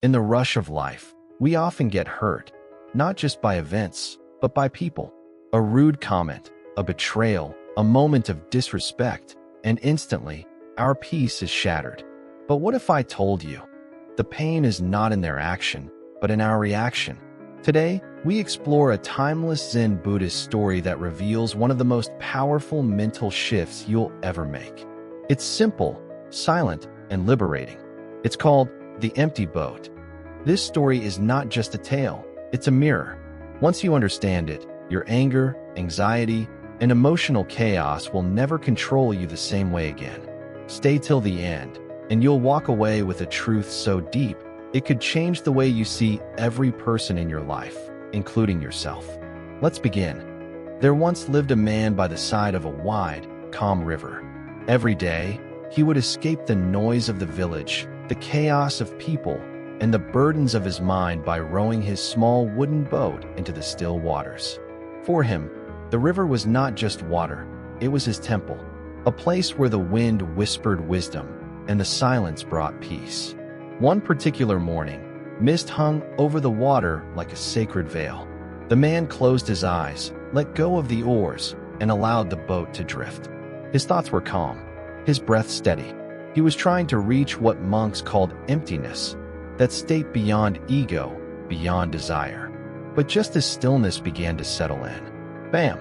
In the rush of life, we often get hurt, not just by events, but by people. A rude comment, a betrayal, a moment of disrespect, and instantly, our peace is shattered. But what if I told you? The pain is not in their action, but in our reaction. Today, we explore a timeless Zen Buddhist story that reveals one of the most powerful mental shifts you'll ever make. It's simple, silent, and liberating. It's called The Empty Boat. This story is not just a tale, it's a mirror. Once you understand it, your anger, anxiety, and emotional chaos will never control you the same way again. Stay till the end, and you'll walk away with a truth so deep, it could change the way you see every person in your life, including yourself. Let's begin. There once lived a man by the side of a wide, calm river. Every day, he would escape the noise of the village, the chaos of people, and the burdens of his mind by rowing his small wooden boat into the still waters. For him, the river was not just water, it was his temple, a place where the wind whispered wisdom and the silence brought peace. One particular morning, mist hung over the water like a sacred veil. The man closed his eyes, let go of the oars, and allowed the boat to drift. His thoughts were calm, his breath steady. He was trying to reach what monks called emptiness, that state beyond ego, beyond desire. But just as stillness began to settle in, bam!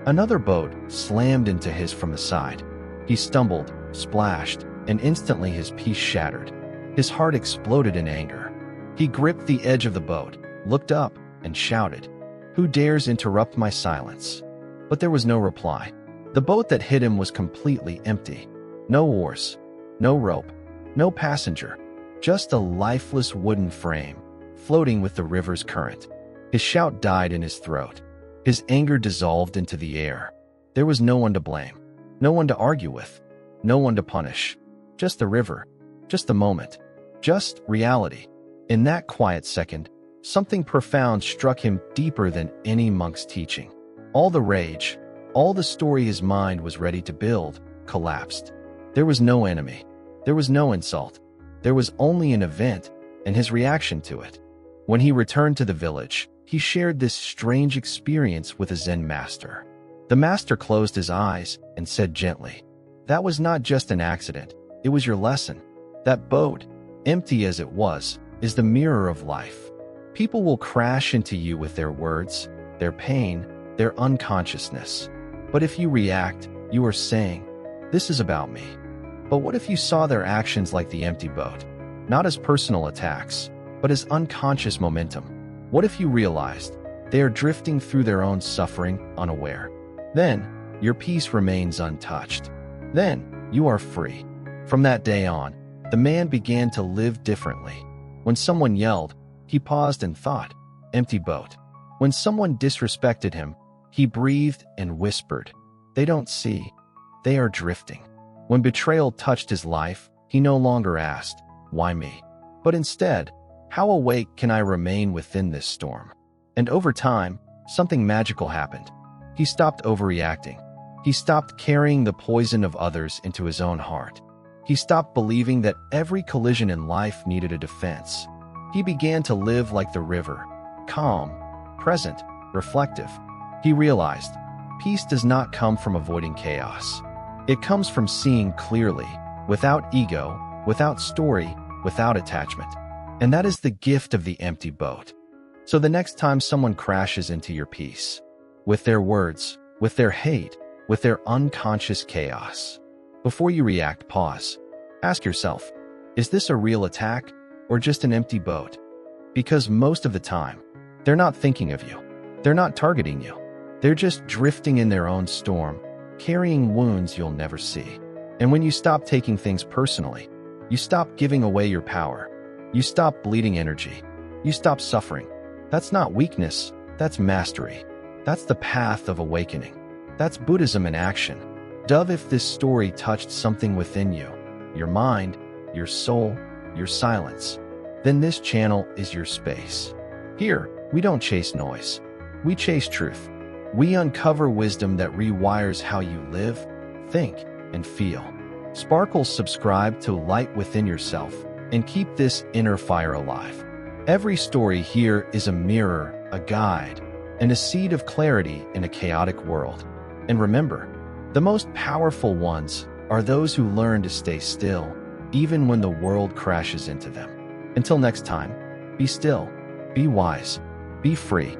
Another boat slammed into his from the side. He stumbled, splashed, and instantly his peace shattered. His heart exploded in anger. He gripped the edge of the boat, looked up, and shouted, "Who dares interrupt my silence?" But there was no reply. The boat that hit him was completely empty. No oars, no rope, no passenger, just a lifeless wooden frame, floating with the river's current. His shout died in his throat. His anger dissolved into the air. There was no one to blame, no one to argue with, no one to punish. Just the river, just the moment, just reality. In that quiet second, something profound struck him deeper than any monk's teaching. All the rage, all the story his mind was ready to build, collapsed. There was no enemy. There was no insult. There was only an event and his reaction to it. When he returned to the village, he shared this strange experience with a Zen master. The master closed his eyes and said gently, "That was not just an accident, it was your lesson. That boat, empty as it was, is the mirror of life. People will crash into you with their words, their pain, their unconsciousness. But if you react, you are saying, 'This is about me.' But what if you saw their actions like the empty boat, not as personal attacks, but as unconscious momentum? What if you realized they are drifting through their own suffering unaware? Then, your peace remains untouched. Then, you are free." From that day on, the man began to live differently. When someone yelled, he paused and thought, "Empty boat." When someone disrespected him, he breathed and whispered, "They don't see. They are drifting." When betrayal touched his life, he no longer asked, "Why me?" But instead, "How awake can I remain within this storm?" And over time, something magical happened. He stopped overreacting. He stopped carrying the poison of others into his own heart. He stopped believing that every collision in life needed a defense. He began to live like the river, calm, present, reflective. He realized, peace does not come from avoiding chaos. It comes from seeing clearly, without ego, without story, without attachment. And that is the gift of the empty boat. So the next time someone crashes into your peace, with their words, with their hate, with their unconscious chaos, before you react, pause. Ask yourself, is this a real attack or just an empty boat? Because most of the time, they're not thinking of you. They're not targeting you. They're just drifting in their own storm, carrying wounds you'll never see. And when you stop taking things personally, you stop giving away your power. You stop bleeding energy. You stop suffering. That's not weakness, that's mastery. That's the path of awakening. That's Buddhism in action. Dove, if this story touched something within you, your mind, your soul, your silence, then this channel is your space. Here, we don't chase noise. We chase truth. We uncover wisdom that rewires how you live, think, and feel. Sparkles, subscribe to light within yourself and keep this inner fire alive. Every story here is a mirror, a guide, and a seed of clarity in a chaotic world. And remember, the most powerful ones are those who learn to stay still, even when the world crashes into them. Until next time, be still, be wise, be free.